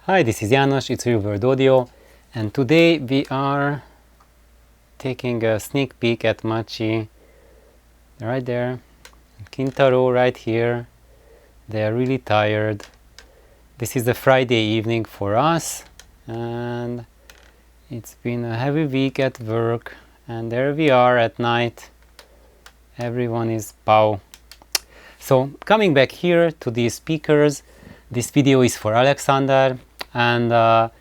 Hi, this is János, it's over-EQd Audio, and today we are taking a sneak peek at Machi right there, Kintaro right here. They are really tired. This is a Friday evening for us, and it's been a heavy week at work, and there we are at night. Everyone is pow. So coming back here to these speakers, this video is for Alexander, and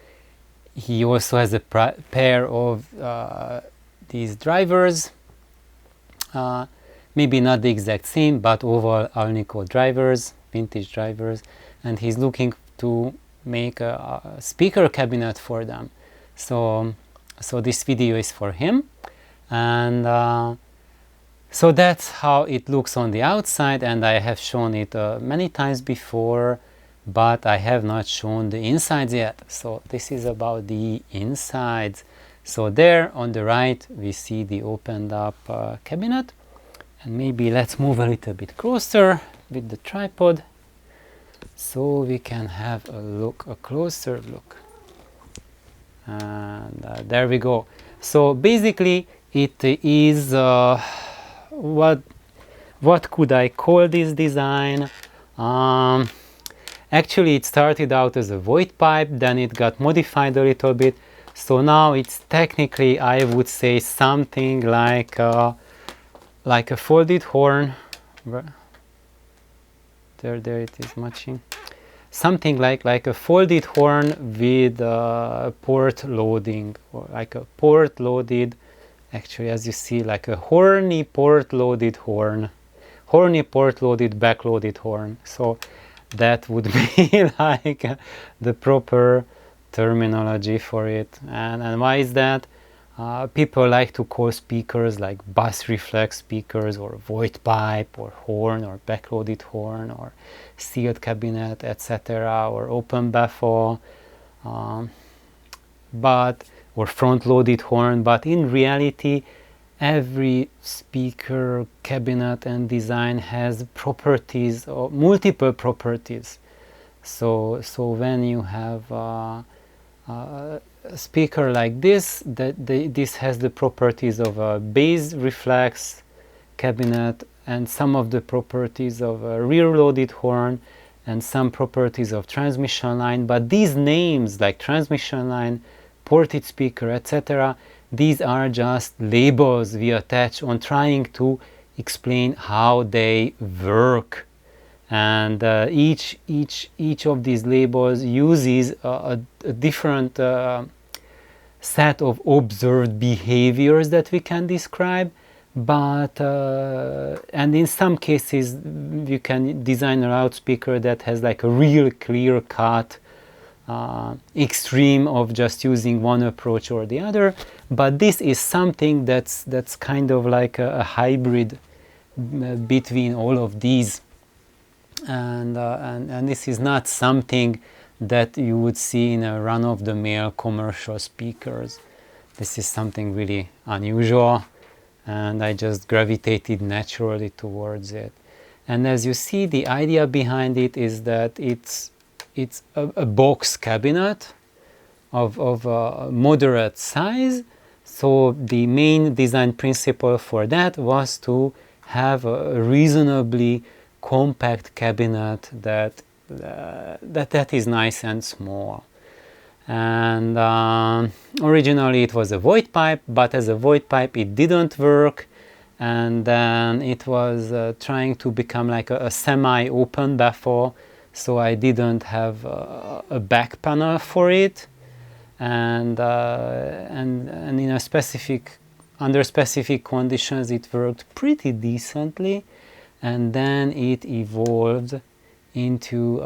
he also has a pair of these drivers, maybe not the exact same, but oval Alnico drivers, vintage drivers, and he's looking to make a speaker cabinet for them. So this video is for him, and so that's how it looks on the outside, and I have shown it many times before, but I have not shown the insides yet. So this is about the insides. So there on the right we see the opened up cabinet, and maybe let's move a little bit closer with the tripod so we can have a closer look. And there we go. So basically it is what could I call this design? Actually it started out as a void pipe, then it got modified a little bit, so now it's technically, I would say, something like a folded horn. There it is matching. Something like a folded horn with port loading, or like a port loaded, actually, as you see, like a horny port loaded horn, horny port loaded backloaded horn. So that would be like the proper terminology for it. And why is that? People like to call speakers like bus reflex speakers, or void pipe, or horn, or backloaded horn, or sealed cabinet, etc., or open baffle, or front-loaded horn. But in reality, every speaker cabinet and design has properties, or multiple properties. So when you have a speaker like this, this has the properties of a base reflex cabinet, and some of the properties of a rear-loaded horn, and some properties of transmission line. But these names like transmission line, ported speaker, etc., these are just labels we attach on trying to explain how they work. And each of these labels uses a different set of observed behaviors that we can describe. But and in some cases you can design a loudspeaker that has like a real clear cut extreme of just using one approach or the other. But this is something that's kind of like a hybrid between all of these, and this is not something that you would see in a run-of-the-mill commercial speakers. This is something really unusual, and I just gravitated naturally towards it. And as you see, the idea behind it is that it's a box cabinet of a moderate size. So the main design principle for that was to have a reasonably compact cabinet that is nice and small. And originally it was a void pipe, but as a void pipe it didn't work, and then it was trying to become like a semi-open baffle. So I didn't have a back panel for it, and in a under specific conditions it worked pretty decently. And then it evolved into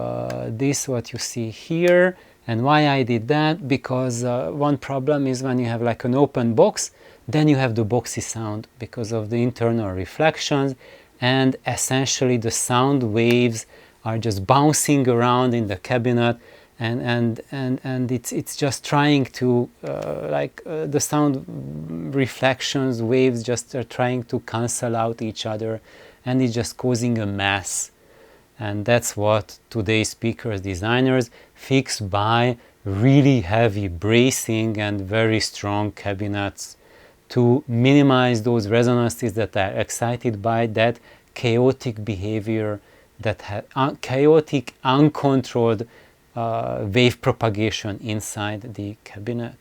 this, what you see here. And why I did that? Because one problem is when you have like an open box, then you have the boxy sound because of the internal reflections, and essentially the sound waves are just bouncing around in the cabinet, and it's just trying to the sound reflections waves just are trying to cancel out each other, and it's just causing a mess. And that's what today's speakers designers fix by really heavy bracing and very strong cabinets to minimize those resonances that are excited by that chaotic behavior, that chaotic, uncontrolled wave propagation inside the cabinet.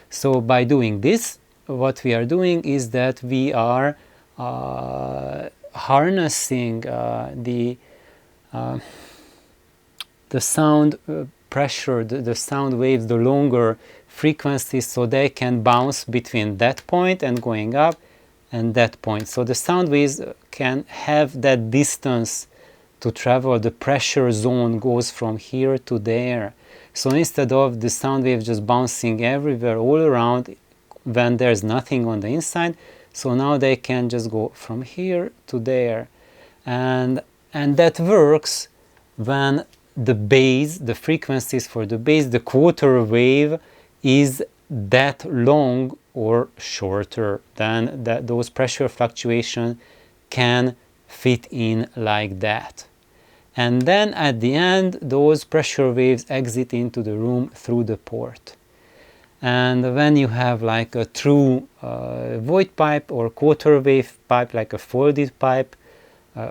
So by doing this, what we are doing is that we are harnessing the sound pressure, the sound waves, the longer frequencies, so they can bounce between that point and going up and that point. So the sound waves can have that distance to travel. The pressure zone goes from here to there. So instead of the sound wave just bouncing everywhere all around when there's nothing on the inside, so now they can just go from here to there. And that works when the bass, the frequencies for the bass, the quarter wave is that long or shorter, then those pressure fluctuations can fit in like that. And then at the end, those pressure waves exit into the room through the port. And when you have like a true void pipe or quarter wave pipe, like a folded pipe,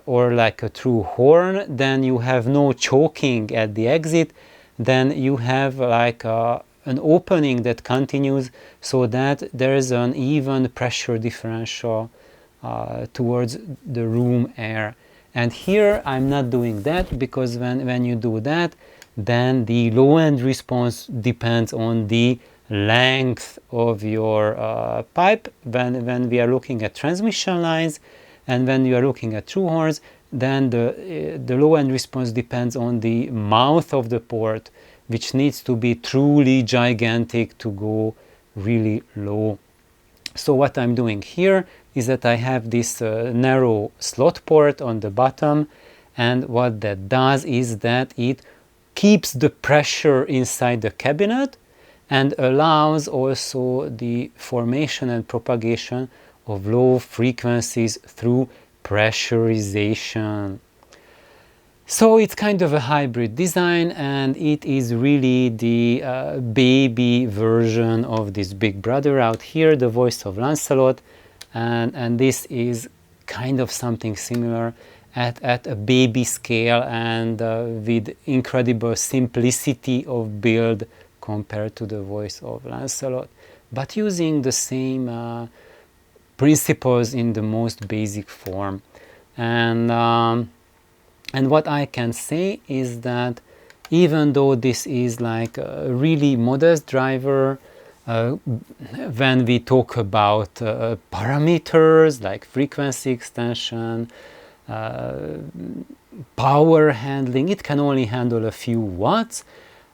or like a true horn, then you have no choking at the exit. Then you have like an opening that continues, so that there is an even pressure differential towards the room air. And here I'm not doing that, because when you do that, then the low end response depends on the length of your pipe when we are looking at transmission lines. And when you are looking at true horns, then the low end response depends on the mouth of the port, which needs to be truly gigantic to go really low. So what I'm doing here is that I have this narrow slot port on the bottom, and what that does is that it keeps the pressure inside the cabinet and allows also the formation and propagation of low frequencies through pressurization. So it's kind of a hybrid design, and it is really the baby version of this big brother out here, the voice of Lancelot, and this is kind of something similar at a baby scale and with incredible simplicity of build compared to the voice of Lancelot, but using the same principles in the most basic form. And what I can say is that even though this is like a really modest driver, when we talk about parameters like frequency extension, power handling, it can only handle a few watts.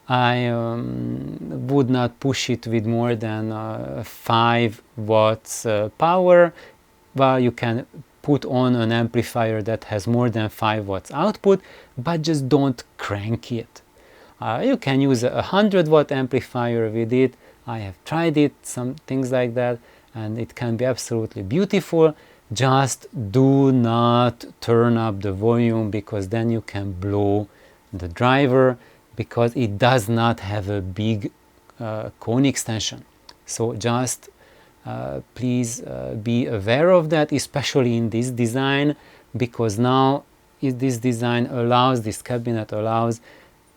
I would not push it with more than 5 watts power. Well, you can put on an amplifier that has more than 5 watts output, but just don't crank it. You can use a 100 watt amplifier with it. I have tried it, some things like that, and it can be absolutely beautiful. Just do not turn up the volume, because then you can blow the driver, because it does not have a big cone extension. So just please be aware of that, especially in this design, because now this design allows, this cabinet allows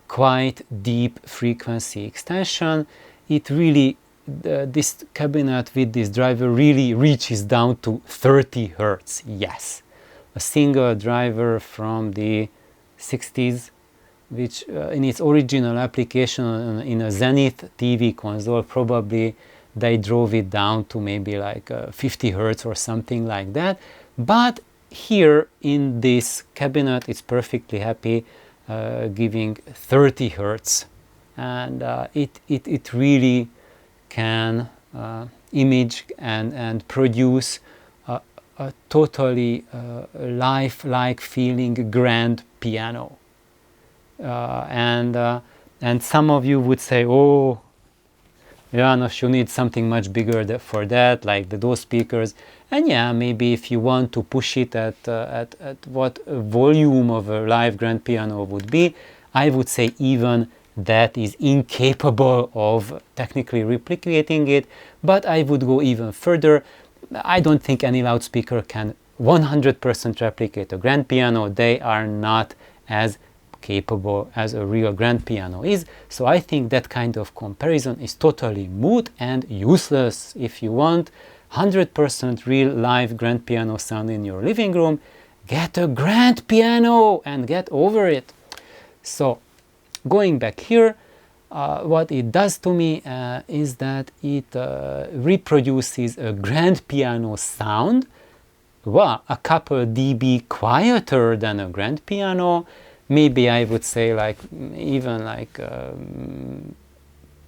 quite deep frequency extension. It really, this cabinet with this driver really reaches down to 30 Hertz. Yes, a single driver from the 60s, which in its original application in a Zenith TV console, probably they drove it down to maybe like 50 Hertz or something like that. But here in this cabinet, it's perfectly happy giving 30 Hertz. And it really can image and produce a totally lifelike feeling grand piano. And some of you would say, oh, Janos, you need something much bigger for that, like those speakers. And yeah, maybe if you want to push it at what volume of a live grand piano would be, I would say even that is incapable of technically replicating it. But I would go even further. I don't think any loudspeaker can 100% replicate a grand piano. They are not as capable as a real grand piano is. So I think that kind of comparison is totally moot and useless. If you want 100% real live grand piano sound in your living room, get a grand piano and get over it. So going back here, what it does to me is that it reproduces a grand piano sound, well, a couple dB quieter than a grand piano. Maybe I would say like even like 10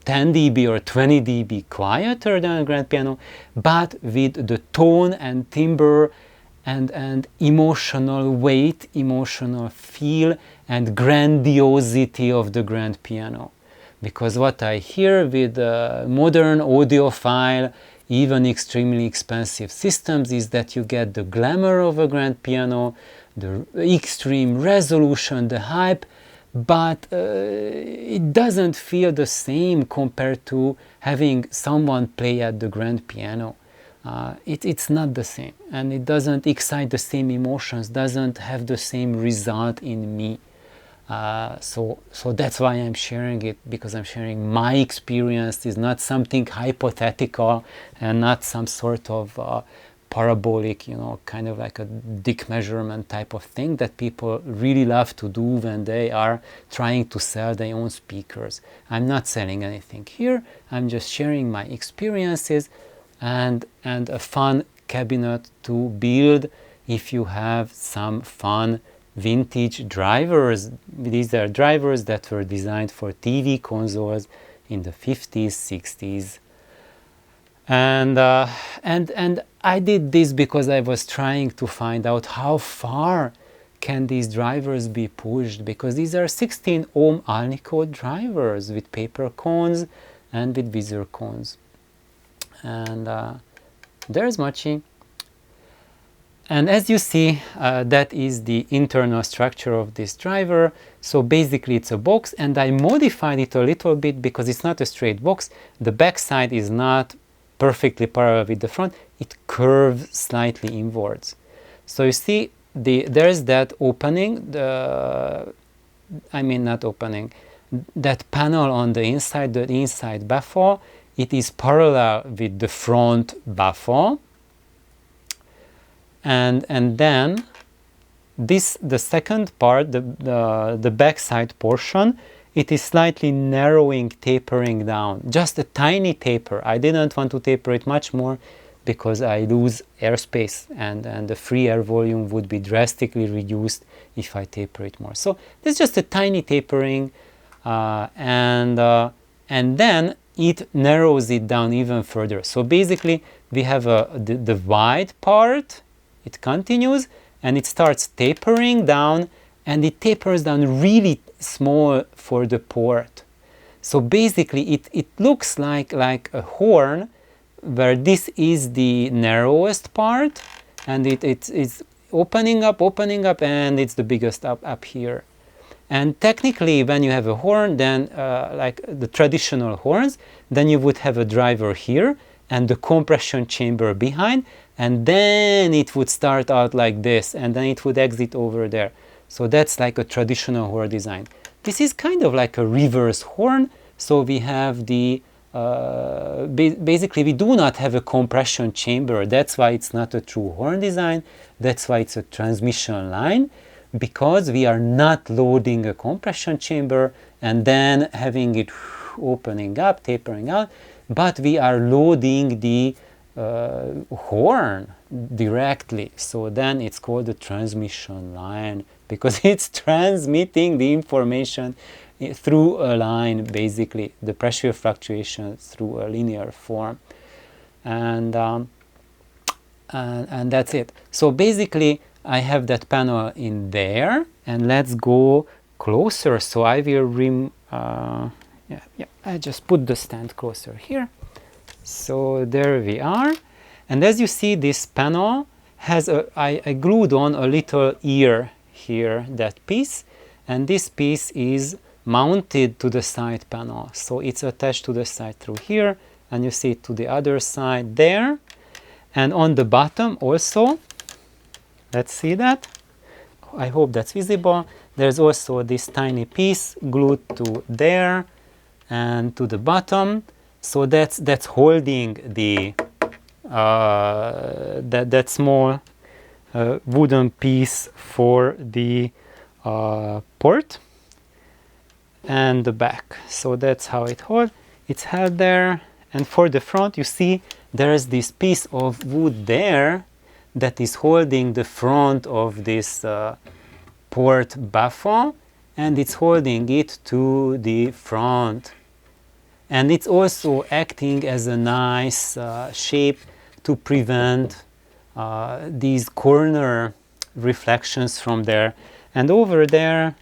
dB or 20 dB quieter than a grand piano, but with the tone and timbre and emotional weight, emotional feel and grandiosity of the grand piano. Because what I hear with modern audiophile, even extremely expensive systems, is that you get the glamour of a grand piano, the extreme resolution, the hype, but it doesn't feel the same compared to having someone play at the grand piano. It's not the same, and it doesn't excite the same emotions, doesn't have the same result in me. So that's why I'm sharing it, because I'm sharing my experience. Is not something hypothetical and not some sort of parabolic, you know, kind of like a dick measurement type of thing that people really love to do when they are trying to sell their own speakers. I'm not selling anything here. I'm just sharing my experiences and a fun cabinet to build if you have some fun vintage drivers. These are drivers that were designed for TV consoles in the 50s, 60s. And I did this because I was trying to find out how far can these drivers be pushed, because these are 16 ohm Alnico drivers with paper cones and with visor cones. And there's Machi. And as you see, that is the internal structure of this driver. So basically it's a box, and I modified it a little bit because it's not a straight box. The back side is not perfectly parallel with the front. It curves slightly inwards. So you see, there's that opening, not opening, that panel on the inside baffle. It is parallel with the front baffle. And then the second part, the backside portion, it is slightly narrowing, tapering down, just a tiny taper. I didn't want to taper it much more because I lose airspace, and the free air volume would be drastically reduced if I taper it more. So there's just a tiny tapering, and then it narrows it down even further. So basically we have the wide part. It continues and it starts tapering down, and it tapers down really small for the port. So basically it looks like a horn, where this is the narrowest part, and it's opening up, and it's the biggest up here. And technically when you have a horn, then like the traditional horns, then you would have a driver here and the compression chamber behind, and then it would start out like this, and then it would exit over there. So that's like a traditional horn design. This is kind of like a reverse horn. So we have the basically we do not have a compression chamber. That's why it's not a true horn design. That's why it's a transmission line, because we are not loading a compression chamber and then having it opening up, tapering out, but we are loading the horn directly. So then it's called a transmission line, because it's transmitting the information through a line, basically the pressure fluctuation through a linear form, and that's it. So basically I have that panel in there, and let's go closer. So I will I just put the stand closer here. So there we are, And as you see, this panel has I glued on a little ear here, that piece, and this piece is mounted to the side panel. So it's attached to the side through here, and you see it to the other side there. And on the bottom also, let's see that. I hope that's visible. There's also this tiny piece glued to there and to the bottom. So that's holding the that small wooden piece for the port and the back. So that's how it holds. It's held there. And for the front, you see there is this piece of wood there that is holding the front of this port baffle, and it's holding it to the front. And it's also acting as a nice shape to prevent these corner reflections from there. And over there,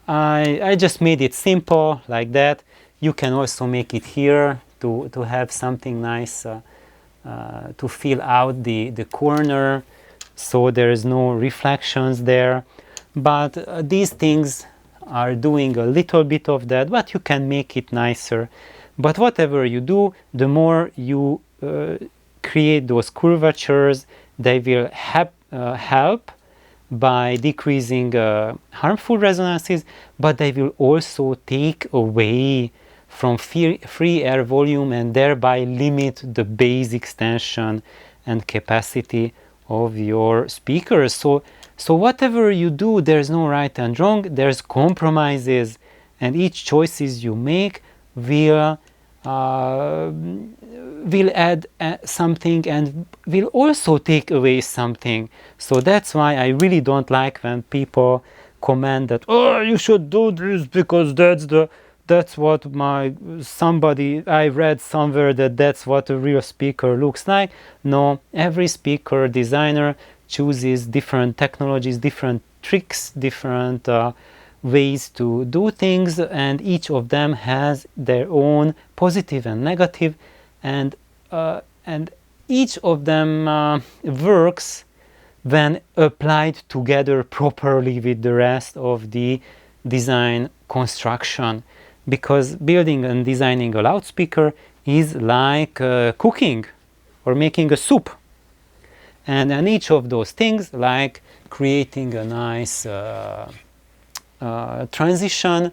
I just made it simple like that. You can also make it here to have something nice to fill out the corner, so there is no reflections there. But these things are doing a little bit of that, but you can make it nicer. But whatever you do, the more you create those curvatures, they will help by decreasing harmful resonances, but they will also take away from free air volume and thereby limit the bass extension and capacity of your speakers. So whatever you do, there's no right and wrong, there's compromises, and each choices you make will add something and will also take away something. So that's why I really don't like when people comment that, oh, you should do this because that's what I read somewhere that that's what a real speaker looks like. No, every speaker designer chooses different technologies, different tricks, different ways to do things, and each of them has their own positive and negative, and each of them works when applied together properly with the rest of the design construction. Because building and designing a loudspeaker is like cooking or making a soup. And each of those things, like creating a nice transition,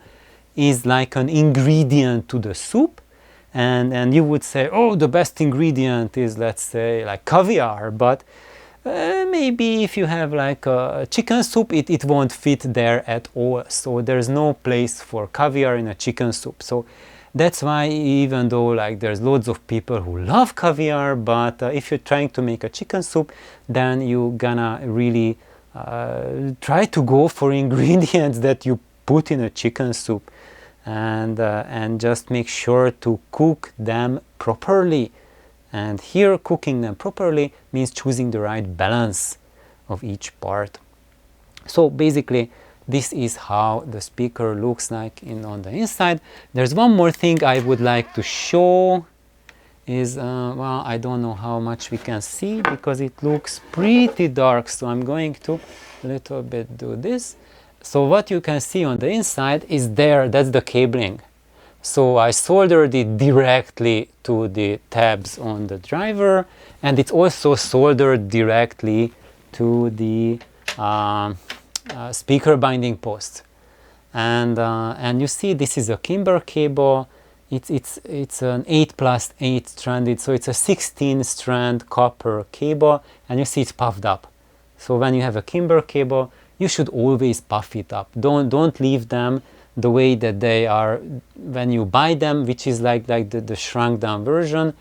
is like an ingredient to the soup. And you would say, oh, the best ingredient is, let's say, like caviar, but maybe if you have like a chicken soup, it won't fit there at all. So there's no place for caviar in a chicken soup. So that's why, even though like there's loads of people who love caviar, but if you're trying to make a chicken soup, then you're gonna really try to go for ingredients that you put in a chicken soup, and just make sure to cook them properly. And here, cooking them properly means choosing the right balance of each part. So basically, this is how the speaker looks like on the inside. There's one more thing I would like to show. Well, I don't know how much we can see because it looks pretty dark. So I'm going to a little bit do this. So what you can see on the inside is there, that's the cabling. So I soldered it directly to the tabs on the driver, and it's also soldered directly to the speaker binding post. And you see this is a Kimber cable. It's an 8+8 stranded, so it's a 16 strand copper cable, and you see it's puffed up. So when you have a Kimber cable, you should always puff it up. Don't leave them the way that they are when you buy them, which is like the shrunk down version.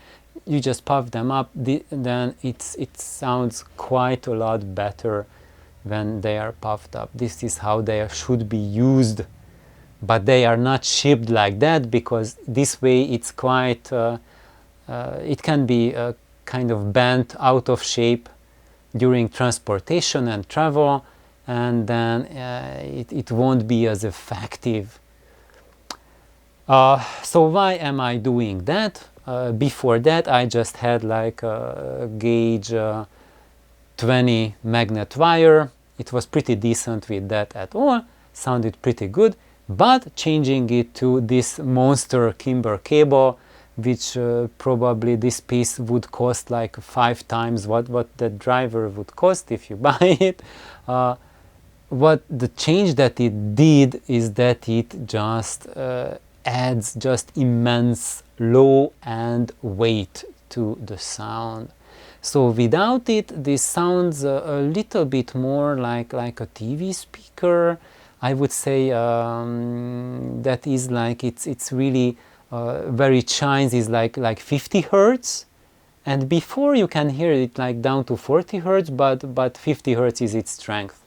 You just puff them up, then it sounds quite a lot better when they are puffed up. This is how they should be used, but they are not shipped like that, because this way it's quite it can be kind of bent out of shape during transportation and travel, and then it won't be as effective. So why am I doing that? Before that I just had like a gauge 20 magnet wire. It was pretty decent with that at all, sounded pretty good, but changing it to this monster Kimber cable, which probably this piece would cost like 5 times what the driver would cost if you buy it. What the change that it did is that it just adds just immense low end weight to the sound. So without it, this sounds a little bit more like a TV speaker. I would say that is like it's really where it shines is like 50 hertz, and before you can hear it like down to 40 hertz, but 50 hertz is its strength.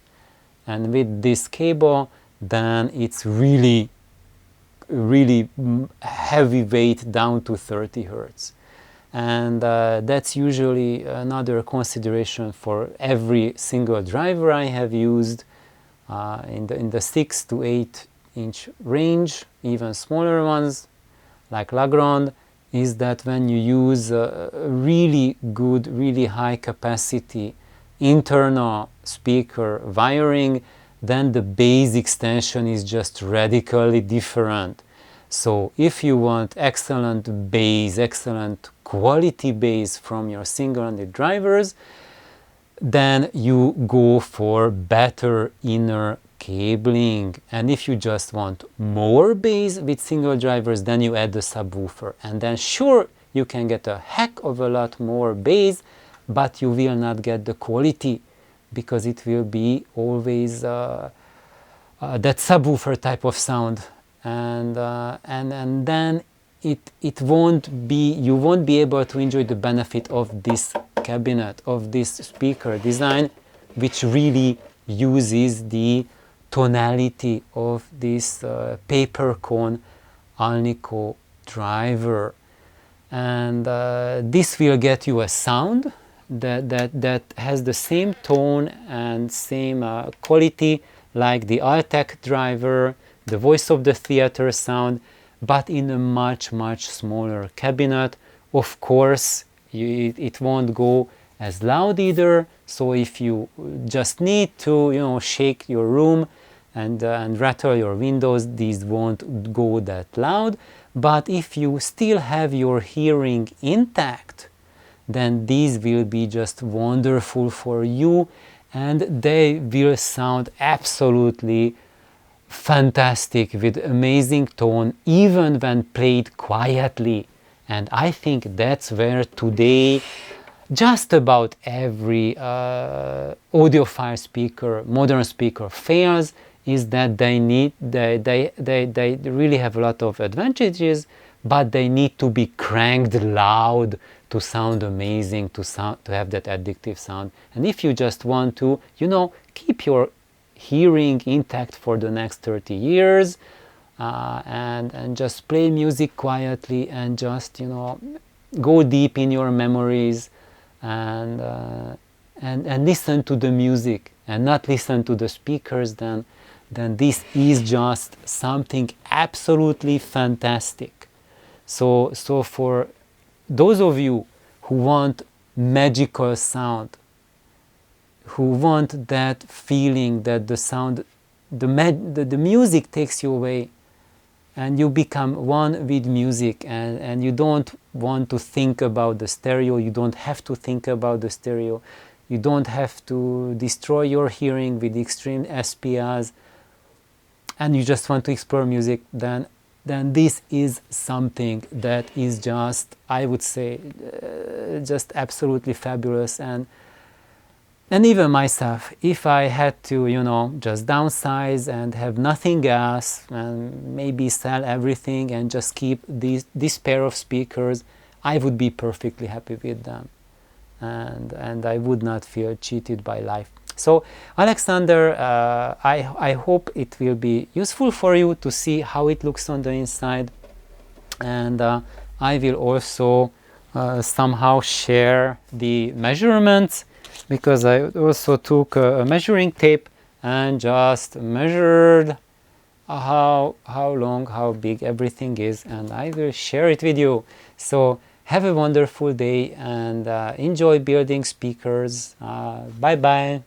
And with this cable, then it's really heavy weight down to 30 hertz. And that's usually another consideration for every single driver I have used in the 6 to 8 inch range, even smaller ones like Legrand, is that when you use a really good, really high capacity internal speaker wiring, then the bass extension is just radically different. So if you want excellent bass, excellent quality bass from your single-ended drivers, then you go for better inner cabling. And if you just want more bass with single drivers, then you add the subwoofer. And then sure, you can get a heck of a lot more bass, but you will not get the quality, because it will be always that subwoofer type of sound. And then it won't be, you won't be able to enjoy the benefit of this cabinet, of this speaker design, which really uses the tonality of this paper cone Alnico driver. And this will get you a sound that has the same tone and same quality like the Altec driver, the Voice of the Theater sound, but in a much smaller cabinet. Of course, it won't go as loud either. So if you just need to, shake your room and rattle your windows, these won't go that loud. But if you still have your hearing intact, then these will be just wonderful for you, and they will sound absolutely fantastic with amazing tone, even when played quietly. And I think that's where today just about every audiophile speaker, modern speaker, fails, is that they really have a lot of advantages, but they need to be cranked loud to sound amazing, to have that addictive sound. And if you just want to, keep your hearing intact for the next 30 years and just play music quietly and just go deep in your memories and listen to the music and not listen to the speakers, then this is just something absolutely fantastic. So for those of you who want magical sound, who want that feeling that the sound, the music takes you away and you become one with music, and you don't want to think about the stereo, you don't have to think about the stereo, you don't have to destroy your hearing with extreme SPRs, and you just want to explore music, then this is something that is just, I would say, just absolutely fabulous. And even myself, if I had to, just downsize and have nothing else and maybe sell everything and just keep this pair of speakers, I would be perfectly happy with them. And I would not feel cheated by life. So Alexander, I hope it will be useful for you to see how it looks on the inside. And I will also somehow share the measurements, because I also took a measuring tape and just measured how long, how big everything is, and I will share it with you. So Have a wonderful day and enjoy building speakers. Bye bye.